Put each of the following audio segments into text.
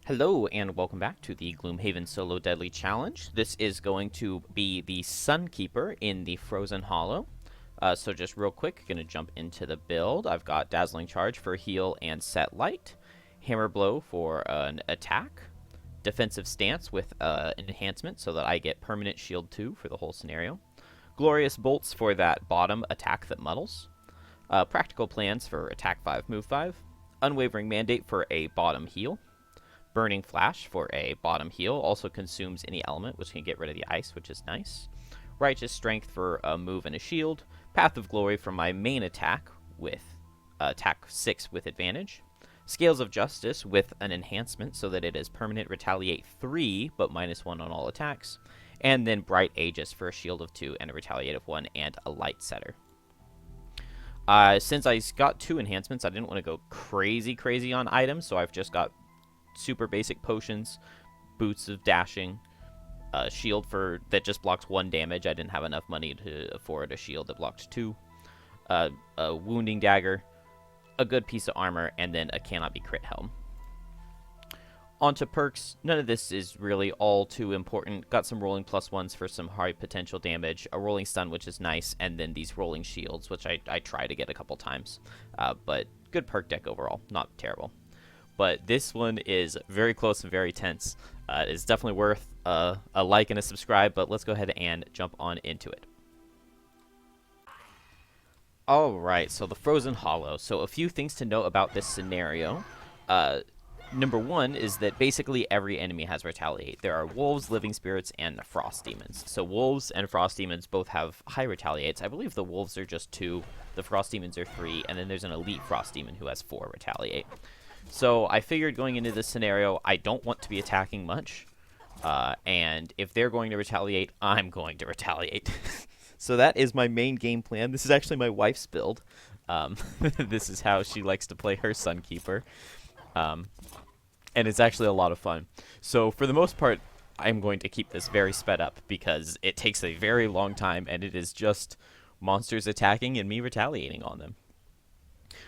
Hello and welcome back to the Gloomhaven Solo Deadly Challenge. This is going to be the Sunkeeper in the Frozen Hollow. So just real quick, going to jump into the build. I've got Dazzling Charge for heal and set light, Hammer Blow for an attack, Defensive Stance with enhancement so that I get permanent shield 2 for the whole scenario, Glorious Bolts for that bottom attack that muddles, Practical Plans for attack 5, move 5, Unwavering Mandate for a bottom heal, Burning Flash for a bottom heal, also consumes any element, which can get rid of the ice, which is nice. Righteous Strength for a move and a shield. Path of Glory for my main attack with attack 6 with advantage. Scales of Justice with an enhancement so that it is permanent retaliate 3, but -1 on all attacks. And then Bright Aegis for a shield of 2 and a retaliate of 1 and a light setter. Since I got 2 enhancements, I didn't want to go crazy on items, so I've just got super basic potions, boots of dashing, shield for that just blocks 1 damage. I didn't have enough money to afford a shield that blocked 2, a wounding dagger, a good piece of armor, and then a cannot be crit helm. Onto perks. None of this is really all too important. Got some rolling +1s for some high potential damage, a rolling stun, which is nice, and then these rolling shields, which I try to get a couple times. But good perk deck overall, not terrible. But this one is very close and very tense. It's definitely worth a like and a subscribe, but let's go ahead and jump on into it. Alright, so the Frozen Hollow. So a few things to note about this scenario. Number 1 is that basically every enemy has retaliate. There are wolves, living spirits, and frost demons. So wolves and frost demons both have high retaliates. I believe the wolves are just 2, the frost demons are 3, and then there's an elite frost demon who has 4 retaliate. So I figured going into this scenario, I don't want to be attacking much. And if they're going to retaliate, I'm going to retaliate. So that is my main game plan. This is actually my wife's build. This is how she likes to play her Sunkeeper. And it's actually a lot of fun. So for the most part, I'm going to keep this very sped up because it takes a very long time and it is just monsters attacking and me retaliating on them.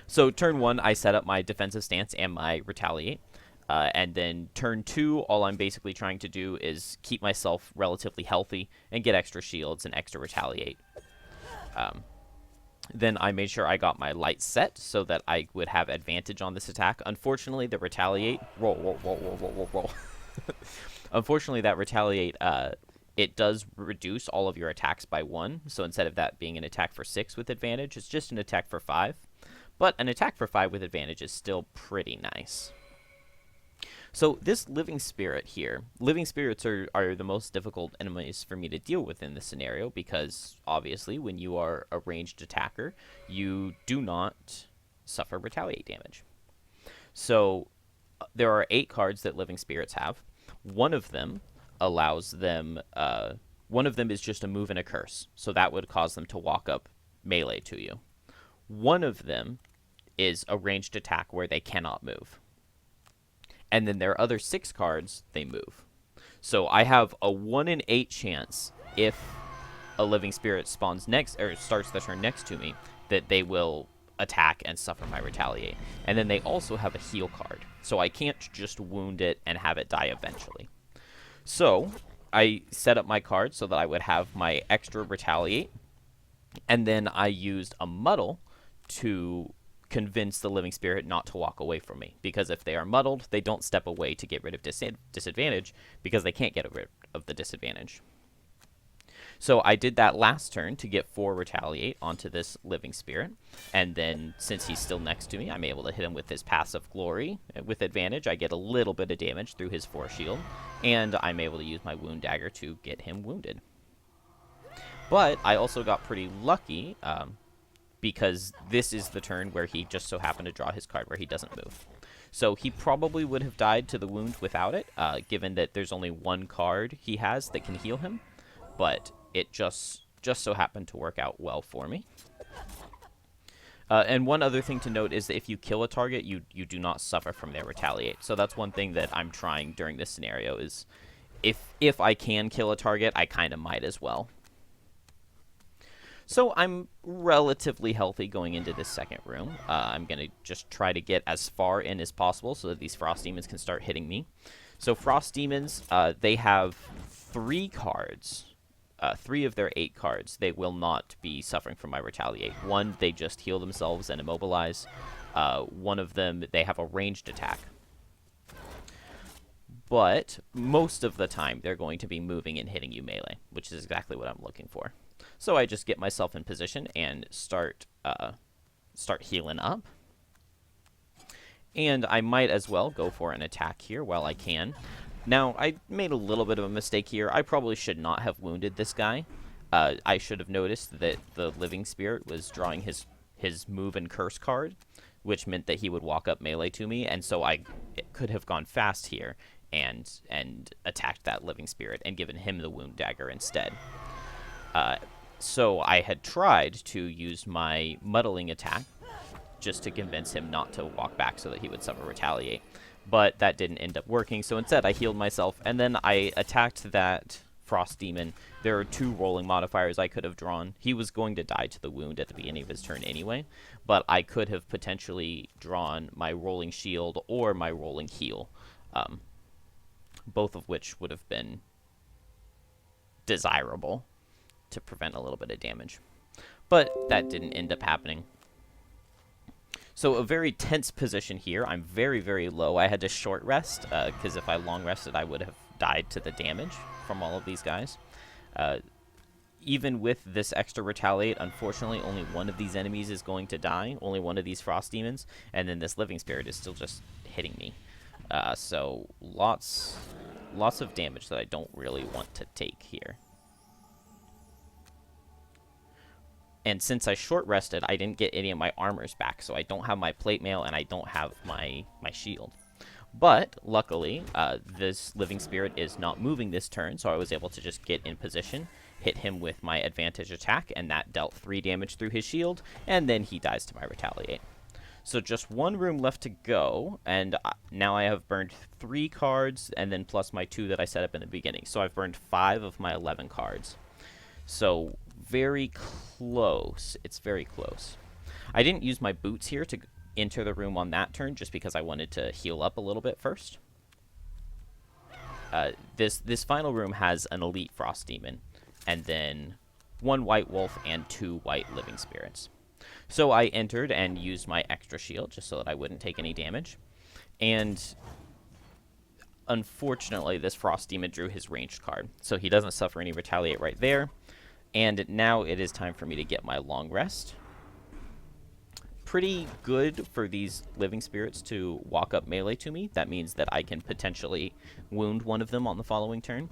So turn 1, I set up my defensive stance and my retaliate. And then turn 2, all I'm basically trying to do is keep myself relatively healthy and get extra shields and extra retaliate. Then I made sure I got my light set so that I would have advantage on this attack. Unfortunately, the retaliate... Roll. Unfortunately, that retaliate, it does reduce all of your attacks by 1. So instead of that being an attack for 6 with advantage, it's just an attack for 5. But an attack for 5 with advantage is still pretty nice. So this living spirit here, living spirits are the most difficult enemies for me to deal with in this scenario because obviously when you are a ranged attacker, you do not suffer retaliate damage. So there are 8 cards that living spirits have. One of them allows them, one of them is just a move and a curse. So that would cause them to walk up melee to you. One of them is a ranged attack where they cannot move. And then their other 6 cards, they move. So I have a 1 in 8 chance if a living spirit spawns next or starts the turn next to me that they will attack and suffer my retaliate. And then they also have a heal card. So I can't just wound it and have it die eventually. So I set up my card so that I would have my extra retaliate. And then I used a muddle to convince the living spirit not to walk away from me. Because if they are muddled, they don't step away to get rid of disadvantage because they can't get rid of the disadvantage. So I did that last turn to get 4 retaliate onto this living spirit. And then since he's still next to me, I'm able to hit him with his passive glory. With advantage, I get a little bit of damage through his 4 shield. And I'm able to use my wound dagger to get him wounded. But I also got pretty lucky because this is the turn where he just so happened to draw his card where he doesn't move. So he probably would have died to the wound without it, given that there's only 1 card he has that can heal him. But it just so happened to work out well for me. And one other thing to note is that if you kill a target, you do not suffer from their retaliate. So that's one thing that I'm trying during this scenario is if I can kill a target, I kind of might as well. So I'm relatively healthy going into this second room. I'm going to just try to get as far in as possible so that these Frost Demons can start hitting me. So Frost Demons, they have 3 cards. 3 of their 8 cards. They will not be suffering from my Retaliate. 1, they just heal themselves and immobilize. 1 of them, they have a ranged attack. But most of the time, they're going to be moving and hitting you melee, which is exactly what I'm looking for. So I just get myself in position and start healing up. And I might as well go for an attack here while I can. Now, I made a little bit of a mistake here. I probably should not have wounded this guy. I should have noticed that the Living Spirit was drawing his move and curse card, which meant that he would walk up melee to me, and so I could have gone fast here and attacked that Living Spirit and given him the wound dagger instead. So I had tried to use my muddling attack just to convince him not to walk back so that he would suffer Retaliate. But that didn't end up working, so instead I healed myself, and then I attacked that Frost Demon. There are 2 rolling modifiers I could have drawn. He was going to die to the wound at the beginning of his turn anyway, but I could have potentially drawn my rolling shield or my rolling heal, both of which would have been desirable to prevent a little bit of damage. But that didn't end up happening. So a very tense position here. I'm very, very low. I had to short rest, because if I long rested, I would have died to the damage from all of these guys. Even with this extra Retaliate, unfortunately, only one of these enemies is going to die. Only one of these Frost Demons. And then this Living Spirit is still just hitting me. So lots of damage that I don't really want to take here. And since I short rested, I didn't get any of my armors back, so I don't have my plate mail and I don't have my shield. But luckily, this Living Spirit is not moving this turn, so I was able to just get in position, hit him with my advantage attack, and that dealt 3 damage through his shield, and then he dies to my Retaliate. So just 1 room left to go, and now I have burned 3 cards, and then plus my 2 that I set up in the beginning. So I've burned 5 of my 11 cards. So very close. It's very close. I didn't use my boots here to enter the room on that turn just because I wanted to heal up a little bit first. This final room has an elite Frost Demon, and then 1 white wolf and 2 white Living Spirits. So I entered and used my extra shield just so that I wouldn't take any damage. And unfortunately, this Frost Demon drew his ranged card, so he doesn't suffer any Retaliate right there. And now it is time for me to get my long rest. Pretty good for these Living Spirits to walk up melee to me. That means that I can potentially wound one of them on the following turn.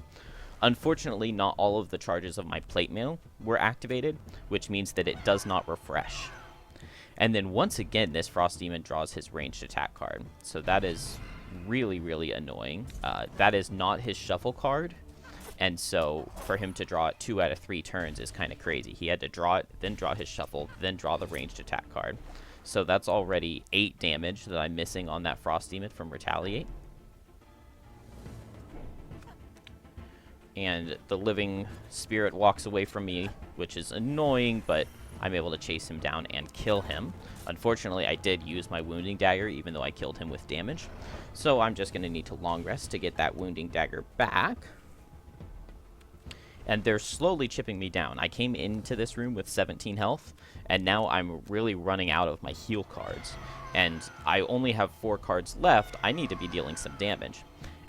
Unfortunately, not all of the charges of my plate mail were activated, which means that it does not refresh. And then once again, this Frost Demon draws his ranged attack card. So that is really, really annoying. That is not his shuffle card. And so for him to draw it 2 out of 3 turns is kind of crazy. He had to draw it, then draw his shuffle, then draw the ranged attack card. So that's already 8 damage that I'm missing on that Frost Demon from Retaliate. And the Living Spirit walks away from me, which is annoying, but I'm able to chase him down and kill him. Unfortunately, I did use my wounding dagger, even though I killed him with damage. So I'm just going to need to long rest to get that wounding dagger back. And they're slowly chipping me down. I came into this room with 17 health, and now I'm really running out of my heal cards. And I only have 4 cards left. I need to be dealing some damage.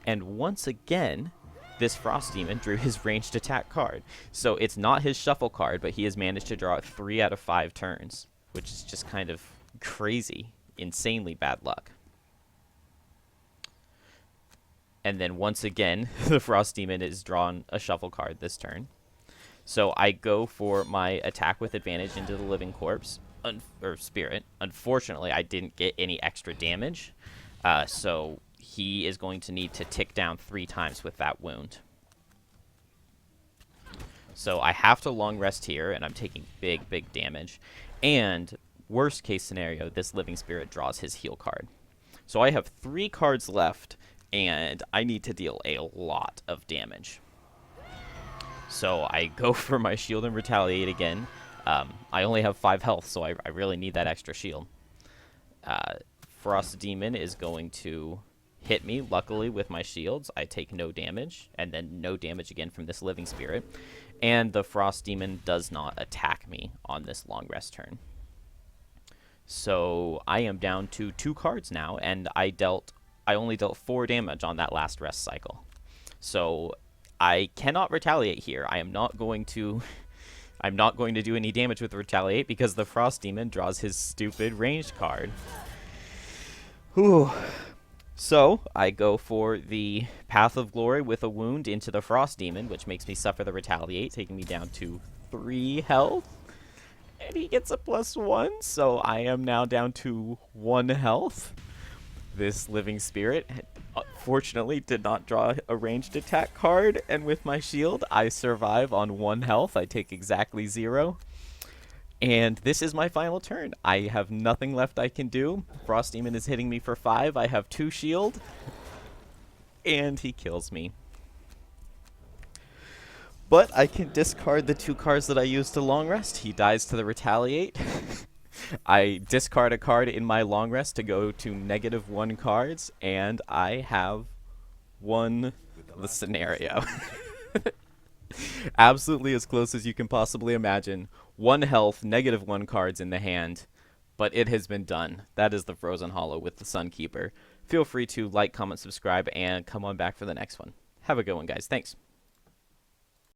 And once again, this Frost Demon drew his ranged attack card. So it's not his shuffle card, but he has managed to draw it 3 out of 5 turns, which is just kind of crazy, insanely bad luck. And then once again, the Frost Demon is drawn a shuffle card this turn. So I go for my attack with advantage into the Living Corpse, or Spirit. Unfortunately, I didn't get any extra damage. So he is going to need to tick down 3 times with that wound. So I have to long rest here, and I'm taking big, big damage. And worst case scenario, this Living Spirit draws his heal card. So I have 3 cards left, and I need to deal a lot of damage. So I go for my shield and retaliate again. I only have 5 health, so I really need that extra shield. Frost Demon is going to hit me. Luckily, with my shields, I take no damage, and then no damage again from this Living Spirit. And the Frost Demon does not attack me on this long rest turn. So I am down to 2 cards now, and I only dealt 4 damage on that last rest cycle. So I cannot retaliate here. I am not going to I'm not going to do any damage with retaliate because the Frost Demon draws his stupid ranged card. Whew. So I go for the Path of Glory with a wound into the Frost Demon, which makes me suffer the retaliate, taking me down to 3 health. And he gets a +1, so I am now down to 1 health. This Living Spirit, fortunately, did not draw a ranged attack card, and with my shield, I survive on 1 health. I take exactly 0. And this is my final turn. I have nothing left I can do. Frost Demon is hitting me for 5. I have 2 shield, and he kills me. But I can discard the 2 cards that I used to long rest. He dies to the retaliate. I discard a card in my long rest to go to -1 cards, and I have won the scenario. Absolutely as close as you can possibly imagine. 1 health, -1 cards in the hand, but it has been done. That is the Frozen Hollow with the Sunkeeper. Feel free to like, comment, subscribe, and come on back for the next one. Have a good one, guys. Thanks.